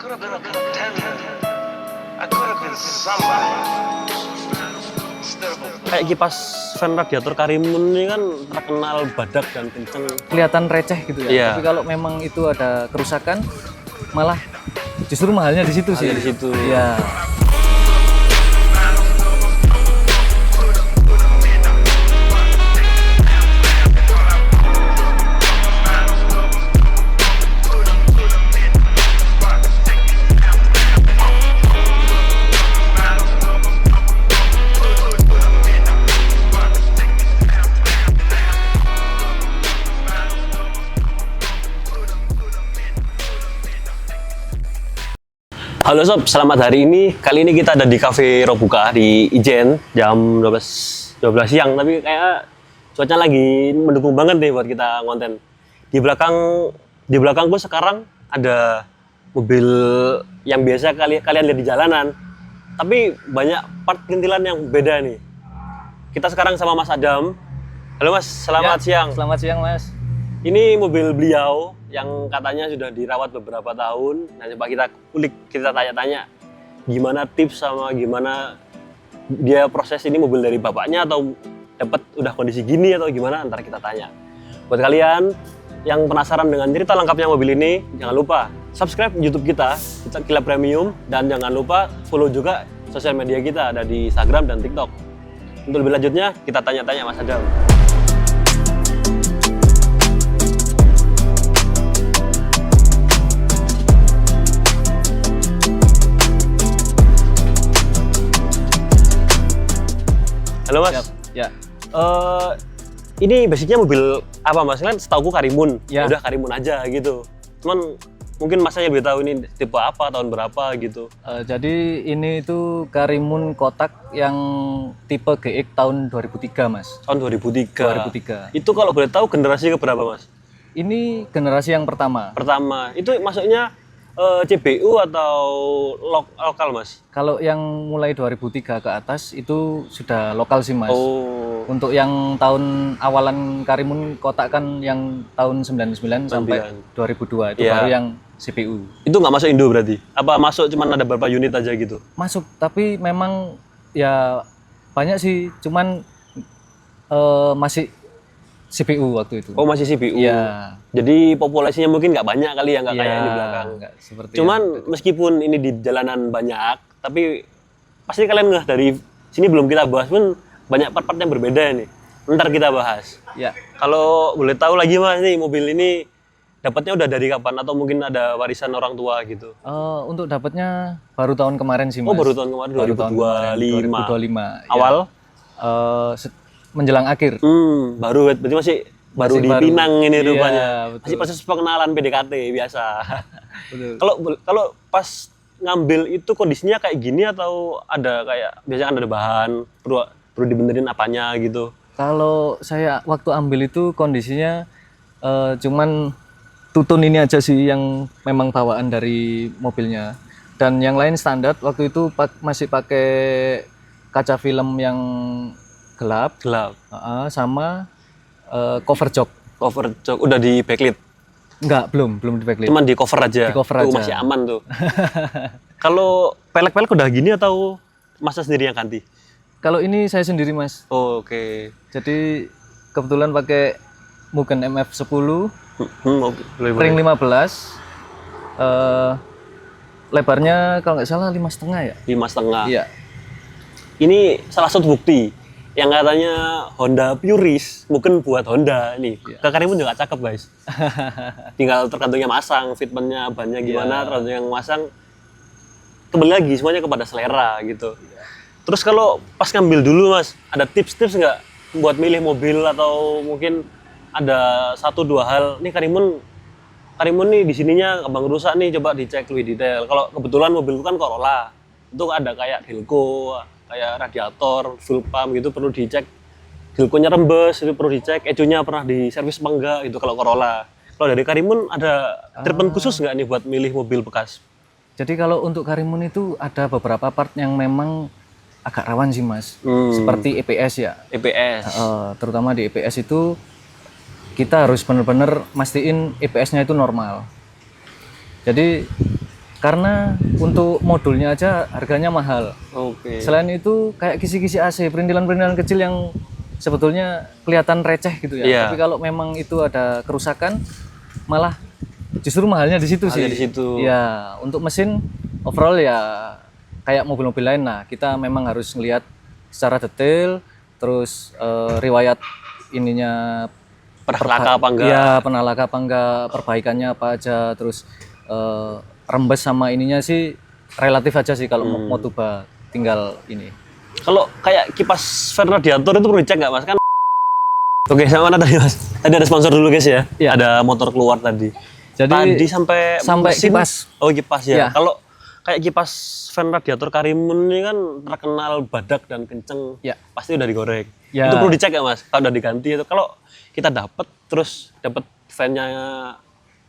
could have been a contender. I could have been somebody. Instead of a Kayak kipas fan radiator Karimun ini kan terkenal badak dan kenceng. Kelihatan receh gitu ya. Iya. Tapi kalau memang itu ada kerusakan, malah justru mahalnya di situ sih. Di situ. Iya. Halo sob, selamat hari ini. Kali ini kita ada di Cafe Robuka di Ijen jam 12 siang. Tapi kayak cuaca lagi mendukung banget nih buat kita konten. Di belakangku sekarang ada mobil yang biasa kalian lihat di jalanan. Tapi banyak part kintilan yang beda nih. Kita sekarang sama Mas Adam. Halo Mas, selamat siang. Selamat siang Mas. Ini mobil beliau yang katanya sudah dirawat beberapa tahun. Nah, coba kita ulik, kita tanya-tanya gimana tips sama gimana dia proses ini mobil dari bapaknya atau dapat udah kondisi gini atau gimana, ntar kita tanya. Buat kalian yang penasaran dengan cerita lengkapnya mobil ini, jangan lupa subscribe YouTube kita Kila Premium, dan jangan lupa follow juga sosial media kita, ada di Instagram dan TikTok. Untuk lebih lanjutnya kita tanya-tanya Mas Adam. Halo Mas. Siap. Ya. Ini basicnya mobil apa Mas? Kan setauku Karimun. Ya. Udah Karimun aja gitu. Cuman mungkin Masnya lebih tahu ini tipe apa, tahun berapa gitu. Jadi ini itu Karimun kotak yang tipe GX tahun 2003 Mas. Tahun 2003. 2003. Itu kalau boleh tahu generasi keberapa Mas? Ini generasi yang pertama. Pertama. Itu masuknya CBU atau lokal Mas? Kalau yang mulai 2003 ke atas itu sudah lokal sih Mas. Oh. Untuk yang tahun awalan Karimun kotak kan yang tahun 99 sampai 2002 itu Iya. baru yang CPU. Itu nggak masuk Indo berarti? Apa masuk cuman ada beberapa unit aja gitu? Masuk, tapi memang ya banyak sih, cuman masih CPU waktu itu. Oh masih CPU? Iya. Jadi populasinya mungkin nggak banyak kali ya, nggak kayak yang di Iya, belakang. nggak seperti Cuman yang- meskipun ini di jalanan banyak, tapi pasti kalian nggak dari sini belum kita bahas pun banyak part-part yang berbeda nih. Ntar kita bahas. ya. Kalau boleh tahu lagi Mas, nih mobil ini dapatnya udah dari kapan atau mungkin ada warisan orang tua gitu? Untuk dapatnya baru tahun kemarin sih Mas. Oh baru tahun kemarin, Baru tahun kemarin, 2025. 2025. Awal? Menjelang akhir. Baru berarti masih baru di baru. Pinang ini Iya, rupanya. betul. Masih proses pengenalan PDKT biasa. Betul. Kalau pas ngambil itu kondisinya kayak gini atau ada kayak biasanya kan ada bahan perlu dibenerin apanya gitu? Kalau saya waktu ambil itu kondisinya cuman tutun ini aja sih yang memang bawaan dari mobilnya, dan yang lain standar. Waktu itu masih pakai kaca film yang gelap, sama cover jok. Cover jok udah di backlit? Enggak, belum di backlit. Cuman di cover aja. Di cover Tuh, aja. masih aman tuh. Kalau pelek-pelek udah gini atau Masnya sendiri yang ganti? Kalau ini saya sendiri Mas. Oh, oke. Jadi kebetulan pakai Mugen MF10 Boleh. ring 15. Lebarnya kalau nggak salah 5,5 ya. 5,5. Iya. Ini salah satu bukti yang katanya Honda Puris mungkin buat Honda nih. Iya. Ke Karimun juga cakep guys. Tinggal tergantungnya masang, fitmentnya, bannya gimana, Iya. tergantung yang masang. Kembali lagi semuanya kepada selera gitu. Terus kalau pas ngambil dulu Mas, ada tips-tips nggak buat milih mobil atau mungkin ada 1-2 hal nih Karimun nih di sininya gampang rusak nih, coba dicek lebih detail. Kalau kebetulan mobilku kan Corolla, itu ada kayak Hilco, kayak radiator, fuel pump gitu perlu dicek. Hilco-nya rembes, itu perlu dicek. Ecunya pernah diservis apa enggak itu kalau Corolla. Kalau dari Karimun ada treatment khusus nggak nih buat milih mobil bekas? Jadi kalau untuk Karimun itu ada beberapa part yang memang agak rawan sih Mas. Seperti EPS ya. EPS. Terutama di EPS itu kita harus benar-benar mastiin EPS-nya itu normal. Jadi Karena untuk modulnya aja harganya mahal. Oke. Selain itu kayak kisi-kisi AC, perintilan-perintilan kecil yang sebetulnya kelihatan receh gitu ya. Iya. Tapi kalau memang itu ada kerusakan, malah justru mahalnya di situ sih. Mahalnya di situ. Ya, untuk mesin overall ya kayak mobil-mobil lain. Nah, kita memang harus melihat secara detail, terus riwayat ininya Pernah laka apa enggak? Iya, pernah laka apa enggak, perbaikannya apa aja, terus rembes sama ininya sih relatif aja sih kalau Motuba tinggal ini. Kalau kayak kipas fan radiator itu perlu dicek nggak mas? Kan oke, sama mana tadi mas? Tadi ada sponsor dulu guys ya? Iya. Ada motor keluar tadi. Jadi Tadi sampai mesin, kipas. Oh kipas ya. Iya. Kalau kayak kipas fan radiator Karimun ini kan terkenal badak dan kenceng. Ya. Pasti udah digoreng. Ya. Itu perlu dicek ya mas? Kalau udah diganti itu. Kalau kita dapat terus dapat fan-nya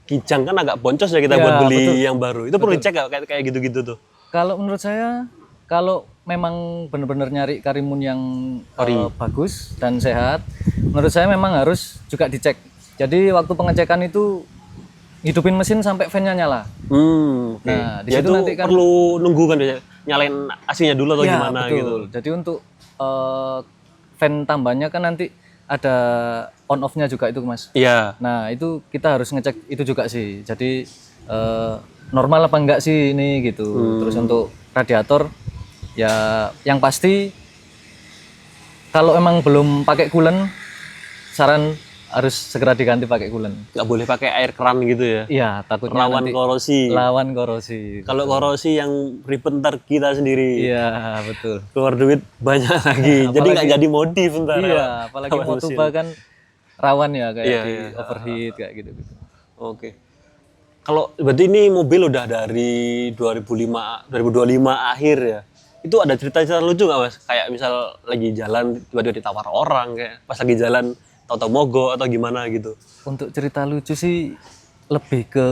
kijang kan agak boncos ya kita Ya, buat beli betul. yang baru. Itu perlu dicek nggak kayak gitu-gitu tuh? Kalau menurut saya, kalau memang benar-benar nyari Karimun yang bagus dan sehat, menurut saya memang harus juga dicek. Jadi waktu pengecekan itu hidupin mesin sampai fan-nya nyala. Oke. Nah, di Ya situ itu nanti kan perlu nunggu kan ya, nyalain AC-nya dulu atau ya, gimana betul. gitu. Jadi untuk fan tambahnya kan nanti ada on off-nya juga itu mas. Iya. Nah itu kita harus ngecek itu juga sih. Jadi normal apa enggak sih ini gitu. Terus untuk radiator ya yang pasti kalau emang belum pakai coolant, saran harus segera diganti pakai coolant. Nggak boleh pakai air keran gitu ya. Iya takutnya Rawan nanti korosi. lawan korosi. Kalau korosi yang ribet ntar kita sendiri. Iya betul. Keluar duit banyak lagi. Jadi nggak jadi modif ntar. Iya apalagi lawan Motuba mesin. kan rawan ya kayak Iya, di iya. overheat kayak gitu. Oke. Kalau berarti ini mobil udah dari 2025 akhir ya. Itu ada cerita-cerita lucu nggak mas? Kayak misal lagi jalan tiba-tiba ditawar orang kayak pas lagi jalan tahu-tahu mogok atau gimana gitu. Untuk cerita lucu sih lebih ke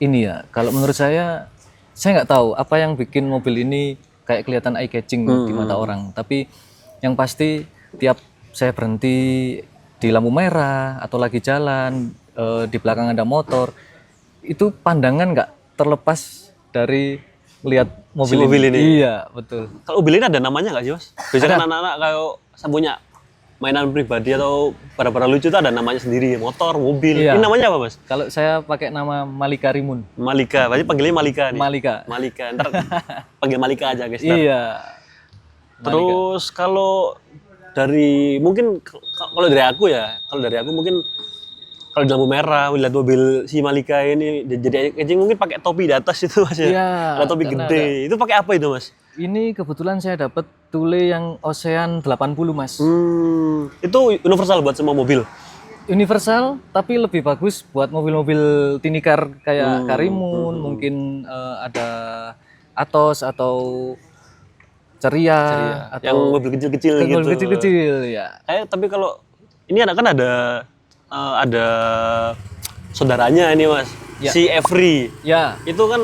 ini ya. Kalau menurut saya nggak tahu apa yang bikin mobil ini kayak kelihatan eye catching di mata orang. Tapi yang pasti tiap saya berhenti di lampu merah atau lagi jalan di belakang ada motor, itu pandangan nggak terlepas dari lihat mobil, mobil ini? Iya betul. Kalau mobil ini ada namanya nggak sih mas? Biasanya kan anak-anak kayak saya punya mainan pribadi atau barang-barang lucu itu ada namanya sendiri, motor, mobil. Iya. Ini namanya apa mas? Kalau saya pakai nama Malika Rimun. Malika, berarti panggilnya Malika nih. Malika. Malika, ntar panggil Malika aja guys. ntar. Iya. Terus kalau dari mungkin kalau dari aku mungkin kalau di lampu merah lihat mobil si Malika ini jadi kencing mungkin pakai topi di atas itu mas ya. Iya, Ada topi karena gede. Itu pakai apa itu mas? Ini kebetulan saya dapat tule yang Ocean 80 mas. Itu universal buat semua mobil. Universal tapi lebih bagus buat mobil-mobil tinikar kayak Karimun, mungkin ada Atos atau Ceria, atau Yang mobil kecil-kecil gitu. mobil kecil-kecil ya. Tapi kalau ini kan ada saudaranya ini mas, Ya. si Every. Ya, Itu kan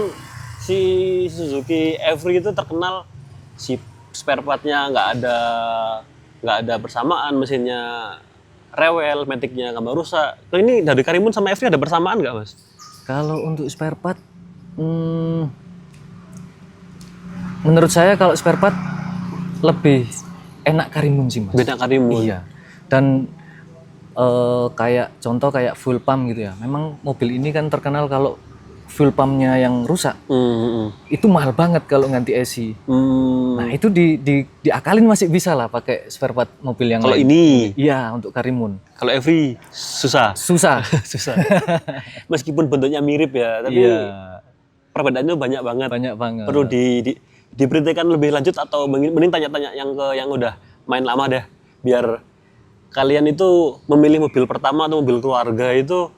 si Suzuki Every itu terkenal si spare partnya nggak ada bersamaan, mesinnya rewel, metiknya gampang rusak. Kalau ini dari Karimun sama Every ada bersamaan nggak mas? kalau untuk spare part, menurut saya kalau spare part lebih enak Karimun sih mas. Beda Karimun. Iya. Dan kayak contoh kayak full pump gitu ya. Memang mobil ini kan terkenal kalau full pumpnya yang rusak itu mahal banget kalau ganti AC. Nah itu diakalin masih bisa lah pakai spare part mobil yang Kalau lain. ini, Iya untuk Karimun. kalau Every susah. Susah. Susah. Meskipun bentuknya mirip ya, tapi Iya perbedaannya banyak banget. banyak banget. Perlu diberitakan lebih lanjut atau mending tanya-tanya yang udah main lama deh, biar kalian itu memilih mobil pertama atau mobil keluarga itu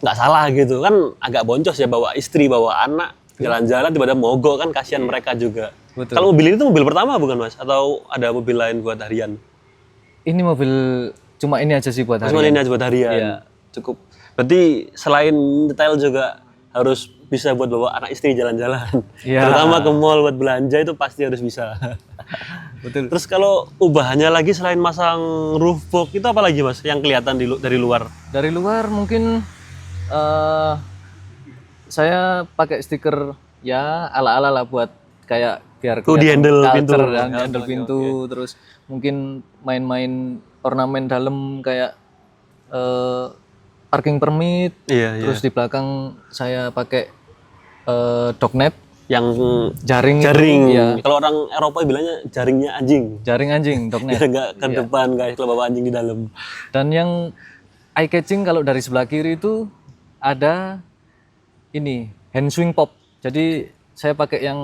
nggak salah gitu kan, agak boncos ya bawa istri bawa anak jalan-jalan tiba-tiba mogok kan, kasihan mereka juga. Betul. Kalau mobil ini tuh mobil pertama bukan mas, atau ada mobil lain buat harian? Ini mobil cuma ini aja sih buat Cuma harian. ini aja buat harian. Iya. Cukup. Berarti selain detail juga harus bisa buat bawa anak istri jalan-jalan. Iya. Terutama ke mall buat belanja itu pasti harus bisa. Betul. Terus kalau ubahannya lagi selain masang roof box itu apa lagi mas yang kelihatan dari luar? Dari luar mungkin saya pakai stiker ya ala-ala lah buat kayak biar Oh, di handle culture pintu. dan Oke, handle pintu, terus mungkin main-main ornamen dalam kayak parking permit. Iya, Terus di belakang saya pakai dognet yang jaring jaring. itu, ya, Kalau orang Eropa bilangnya jaringnya anjing. jaring anjing dognet. Biar nggak ke depan guys kalau bawa anjing di dalam. Dan yang eye catching kalau dari sebelah kiri itu ada ini hand swing pop. Jadi saya pakai yang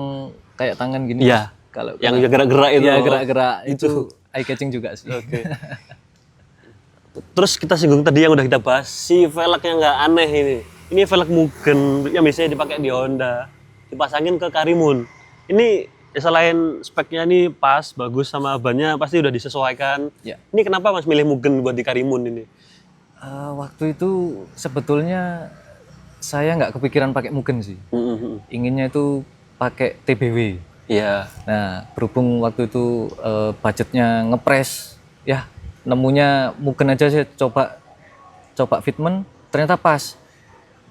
kayak tangan gini. Iya. Kalau Yang gerak-gerak itu. ya gerak-gerak itu eye catching juga sih. Oke. Terus kita singgung tadi yang udah kita bahas, si velg yang nggak aneh ini. Ini velg Mugen yang biasanya dipakai di Honda, dipasangin ke Karimun. Ini ya selain speknya ini pas, bagus sama bannya pasti udah disesuaikan. Ya. Ini kenapa Mas milih Mugen buat di Karimun ini? Waktu itu sebetulnya saya nggak kepikiran pakai Mugen sih. Inginnya itu pakai TBW. Iya. Nah, berhubung waktu itu budgetnya ngepres, ya nemunya Mugen aja saya coba fitment, ternyata pas.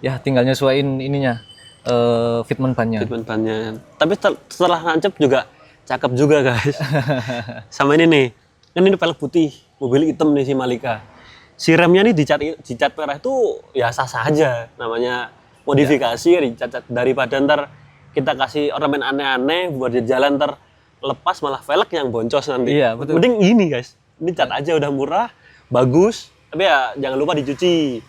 Ya tinggal nyesuaiin ininya, fitment bannya. Fitment bannya. Tapi setelah nancep juga cakep juga guys. Sama ini nih, kan ini velg putih, mobil hitam nih si Malika. Si remnya nih dicat merah itu ya sah-sah aja, namanya modifikasi dicat daripada ntar kita kasih ornamen aneh-aneh buat di jalan ntar lepas malah velg yang boncos nanti. Iya, betul. Mending ini guys, ini cat aja udah murah, bagus, tapi ya jangan lupa dicuci.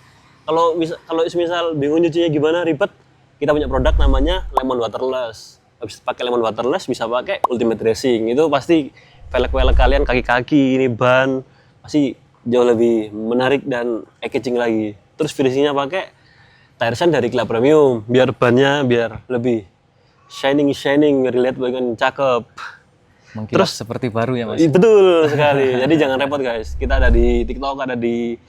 Kalau misal bingung nyucinya gimana ribet, kita punya produk namanya Lemon Waterless. Habis pakai Lemon Waterless bisa pakai Ultimate Racing. Itu pasti velg-velg kalian kaki-kaki ini ban pasti jauh lebih menarik dan eye-catching lagi. Terus finishingnya pakai tire shine dari Club Premium biar bannya biar lebih shining biar dilihat bagian cakep. Mengkilat seperti baru ya Mas. Betul sekali. Jadi jangan repot guys. Kita ada di TikTok, ada di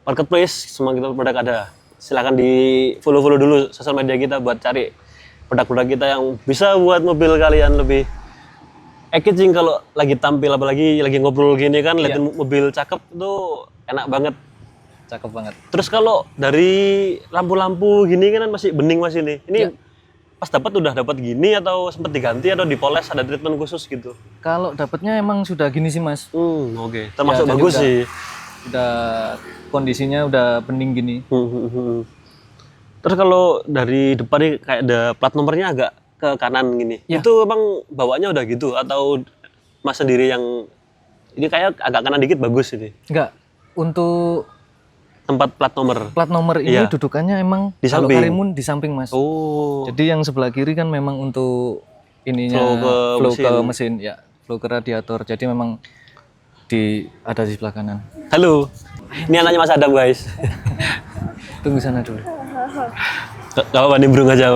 Marketplace, semua kita produk ada. Silahkan di follow dulu sosial media kita buat cari produk-produk kita yang bisa buat mobil kalian lebih eye-catching kalau lagi tampil, apalagi lagi ngobrol gini kan, liatin mobil cakep itu enak banget. Cakep banget. Terus kalau dari lampu-lampu gini kan masih bening Mas ini. Ini pas udah dapat gini atau sempat diganti atau dipoles, ada treatment khusus gitu? Kalau dapatnya emang sudah gini sih Mas. Oke. Termasuk jadi bagus sih. Udah kondisinya udah bening gini. Terus kalau dari depan nih kayak ada plat nomornya agak ke kanan gini. Ya. Itu emang bawaannya udah gitu atau Mas sendiri yang ini kayak agak kanan dikit bagus ini. Enggak. Untuk Tempat plat nomor. plat nomor ini Iya. dudukannya emang Di kalau samping. Karimun di samping Mas. Oh. Jadi yang sebelah kiri kan memang untuk ininya Flow flow ke mesin ya, flow ke radiator. Jadi memang ada di sebelah kanan. Halo. Ini anaknya Mas Adam guys. Tunggu sana dulu. Gak apa-apa nimbrung aja.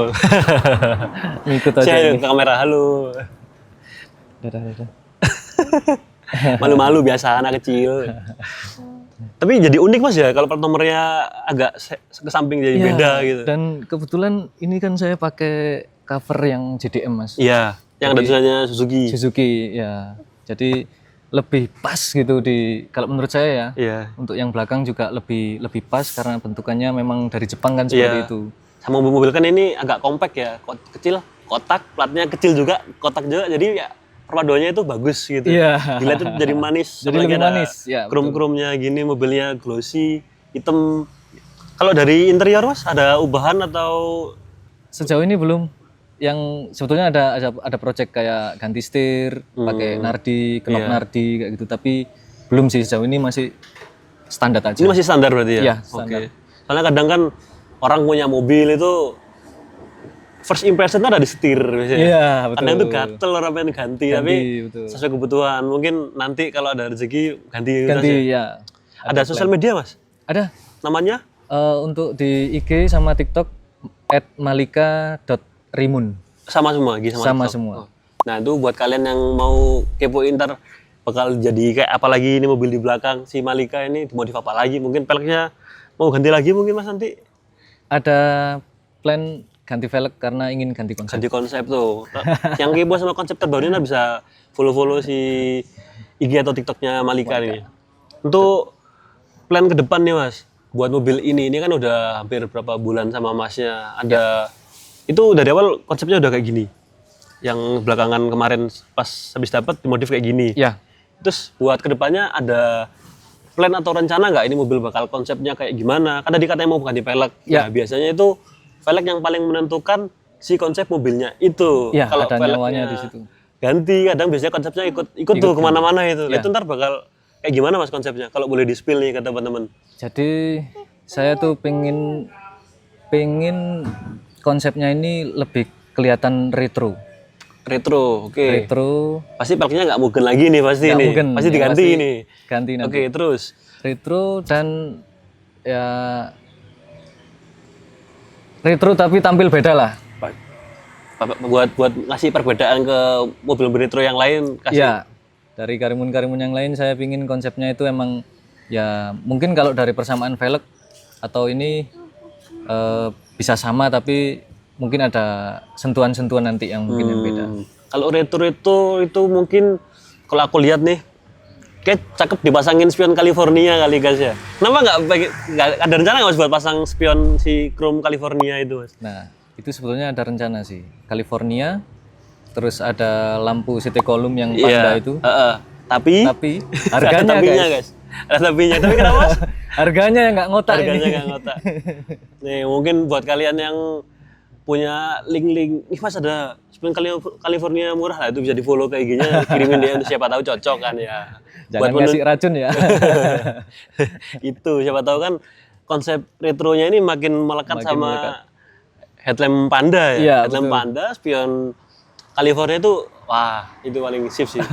Ngikut aja. Saya ini. ke kamera, halo. Dadah. Malu-malu biasa anak kecil. Tapi jadi unik Mas ya kalau plat nomornya agak ke samping jadi Iya, beda gitu. Dan kebetulan ini kan saya pakai cover yang JDM Mas. Iya, yang ada tulisannya Suzuki. Suzuki ya. Jadi lebih pas gitu kalau menurut saya ya. Iya. Untuk yang belakang juga lebih pas karena bentukannya memang dari Jepang kan seperti Iya. itu. Sama mobil kan ini agak compact ya, kecil, kotak, platnya kecil juga, kotak juga, jadi ya perpaduannya itu bagus gitu. Iya. Dilihat tuh jadi manis. Jadi apalagi lebih ada manis, ya, betul. Krum-krumnya gini, mobilnya glossy, hitam. Kalau dari interior Mas ada ubahan atau Sejauh ini belum. Yang sebetulnya ada project kayak ganti setir, pakai nardi, knop Iya. nardi kayak gitu, tapi belum sih sejauh ini masih standar aja. ini masih standar berarti ya? Iya, standar. Oke. Soalnya kadang kan orang punya mobil itu first impression ada di setir biasanya. Iya, betul. Kadang itu gatel orang pengen ganti, tapi betul. sesuai kebutuhan. Mungkin nanti kalau ada rezeki ganti. Ganti ya. Ada sosial media Mas? Ada. Namanya? Untuk di IG sama TikTok @malika.rimun. Sama semua, Gi, Sama TikTok. semua. Nah itu buat kalian yang mau kepoin ntar bakal jadi kayak apa lagi ini mobil di belakang si Malika ini dimodif apa lagi, mungkin peleknya mau ganti lagi mungkin Mas nanti Ada plan ganti velg karena ingin ganti konsep. ganti konsep tuh. Yang kepo sama konsep terbarunya bisa follow IG atau TikToknya Malika nih. Untuk plan ke depan nih Mas, buat mobil ini kan udah hampir berapa bulan sama masnya. Ada itu dari awal konsepnya udah kayak gini. Yang belakangan kemarin pas habis dapat dimodif kayak gini. Ya, Terus buat kedepannya ada plan atau rencana nggak ini mobil bakal konsepnya kayak gimana? Kan tadi katanya mau ganti velg. Ya. Nah, biasanya itu velg yang paling menentukan si konsep mobilnya itu. ya ada velgnya nyawanya di situ. ganti, kadang biasanya konsepnya ikut tuh kemana-mana itu. Ya. Itu ntar bakal kayak gimana mas konsepnya? Kalau boleh di-spill nih ke teman-teman. Jadi saya tuh pengen konsepnya ini lebih kelihatan retro. Retro, oke. Retro, Pasti velgnya nggak mungkin lagi nih pasti nggak nih. mungkin, Pasti yang diganti pasti nih. ganti nanti. Oke, terus. Retro dan ya retro tapi tampil beda lah. Buat ngasih perbedaan ke mobil retro yang lain kasih. Ya, dari Karimun-Karimun yang lain saya pingin konsepnya itu emang ya mungkin kalau dari persamaan velg atau ini bisa sama tapi mungkin ada sentuhan-sentuhan nanti yang mungkin yang beda. Kalau retro itu mungkin kalau aku lihat nih kayak cakep dipasangin spion California kali guys ya. Kenapa nggak ada rencana nggak mas buat pasang spion si Chrome California itu mas? Nah, itu sebetulnya ada rencana sih. California, terus ada lampu city column yang panda itu. Tapi harganya ada tapinya, guys. Ada tapinya. Tapi kenapa mas? Harganya yang nggak ngotak Harganya ini. nggak ngotak. Nih mungkin buat kalian yang punya link-link, ih mas ada spion California murah lah itu bisa di follow kayak gini, kirimin dia siapa tahu cocok kan ya. Jangan ngasih racun ya. Itu siapa tahu kan konsep retronya ini makin melekat sama headlamp panda ya. Iya, Headlamp betul. panda, spion California itu wah itu paling sip sih.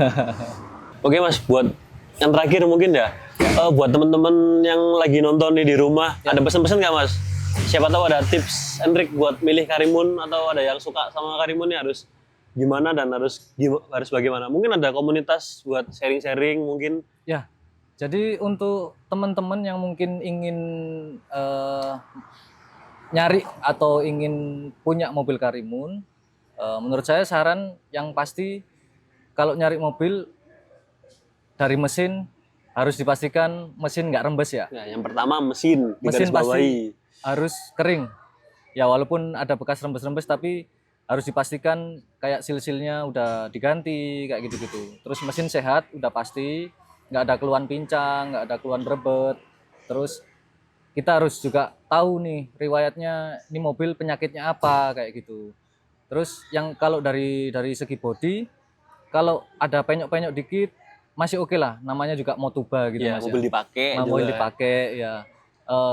Oke mas, buat yang terakhir mungkin ya, buat teman-teman yang lagi nonton nih di rumah, ada pesan-pesan nggak mas? Siapa tahu ada tips and trick buat milih Karimun atau ada yang suka sama Karimun nih harus gimana dan harus bagaimana? Mungkin ada komunitas buat sharing-sharing mungkin. Ya, jadi untuk teman-teman yang mungkin ingin nyari atau ingin punya mobil Karimun, menurut saya saran yang pasti kalau nyari mobil dari mesin harus dipastikan mesin nggak rembes ya. Ya, yang pertama mesin Mesin digarisbawahi. pasti harus kering. Ya walaupun ada bekas rembes-rembes tapi harus dipastikan kayak sil-silnya udah diganti kayak gitu-gitu. Terus mesin sehat udah pasti, nggak ada keluhan pincang, nggak ada keluhan berebet. Terus kita harus juga tahu nih riwayatnya ini mobil penyakitnya apa kayak gitu. Terus yang kalau dari segi bodi, kalau ada penyok-penyok dikit masih oke lah, namanya juga Motuba gitu Ya, mas. mobil dipakai Mobil juga. dipakai ya.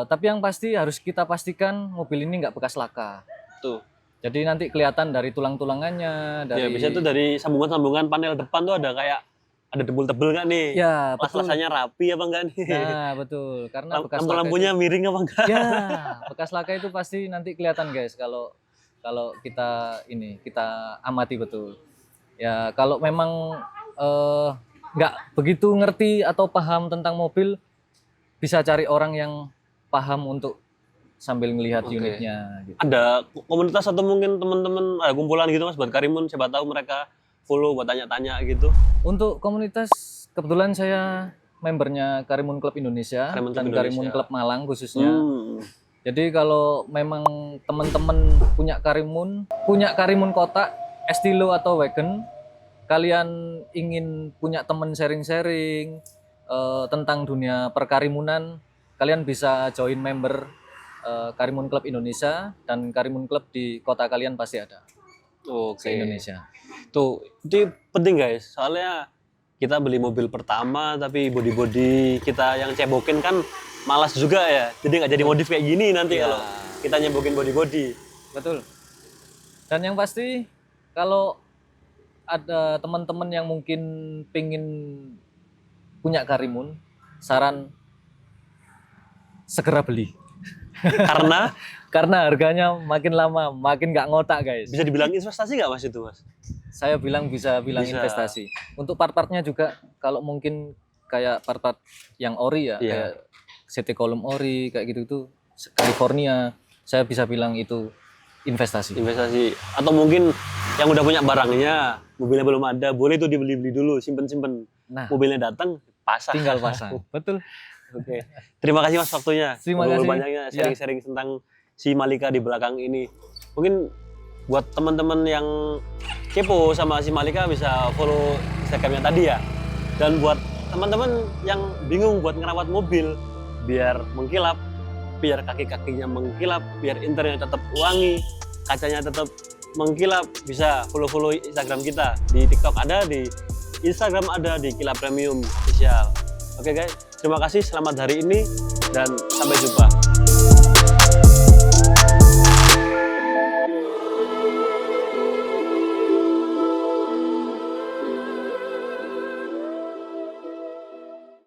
Tapi yang pasti harus kita pastikan mobil ini nggak bekas laka. Tuh. Jadi nanti kelihatan dari tulang-tulangannya, Ya, dari biasanya tuh dari sambungan-sambungan panel depan tuh ada kayak ada debu tebel nggak nih? ya betul. Las-lasannya rapi apa enggak nih? Nah betul, karena bekas laka Lampu-lampunya miring apa enggak? itu, ya bekas laka itu pasti nanti kelihatan guys kalau kita amati betul. Ya kalau memang nggak begitu ngerti atau paham tentang mobil, bisa cari orang yang paham untuk sambil melihat Oke. unitnya. Gitu. Ada komunitas atau mungkin teman-teman ada kumpulan gitu mas buat Karimun, siapa tahu mereka follow buat tanya-tanya gitu. Untuk komunitas kebetulan saya membernya Karimun Club Indonesia Karimun Club dan Karimun Indonesia. Club Malang khususnya. Jadi kalau memang teman-teman punya Karimun kotak, Estilo atau wagon, kalian ingin punya teman sharing-sharing tentang dunia perkarimunan, kalian bisa join member Karimun Club Indonesia dan Karimun Club di kota kalian pasti ada. Oke. Se-Indonesia. Tuh, itu penting guys. Soalnya kita beli mobil pertama tapi body-body kita yang cebokin kan malas juga ya. Jadi nggak jadi modif kayak gini nanti Ya. kalau kita nyebokin body-body. Betul. Dan yang pasti kalau ada teman-teman yang mungkin pingin punya Karimun, saran segera beli. Karena harganya makin lama makin nggak ngotak guys. Bisa dibilang investasi nggak mas itu mas? Saya bilang bisa Bisa. investasi. Untuk part-partnya juga kalau mungkin kayak part-part yang ori ya, Iya. kayak CT column ori kayak gitu tuh California, saya bisa bilang itu investasi. Investasi atau mungkin yang udah punya barangnya, mobilnya belum ada, boleh tuh dibeli-beli dulu, simpen-simpen. Nah, Mobilnya datang, pasang. tinggal pasang. Betul. Oke. Terima kasih Mas waktunya. Terima Ngobrol kasih. banyaknya Ya. sharing-sharing tentang si Malika di belakang ini. Mungkin buat teman-teman yang kepo sama si Malika bisa follow Instagramnya tadi ya. Dan buat teman-teman yang bingung buat ngerawat mobil biar mengkilap, biar kaki-kakinya mengkilap, biar interiornya tetap wangi, kacanya tetap mengkilap, bisa follow Instagram kita. Di TikTok ada, di Instagram ada, di Kilap Premium Official. Oke guys, terima kasih, selamat hari ini dan sampai jumpa.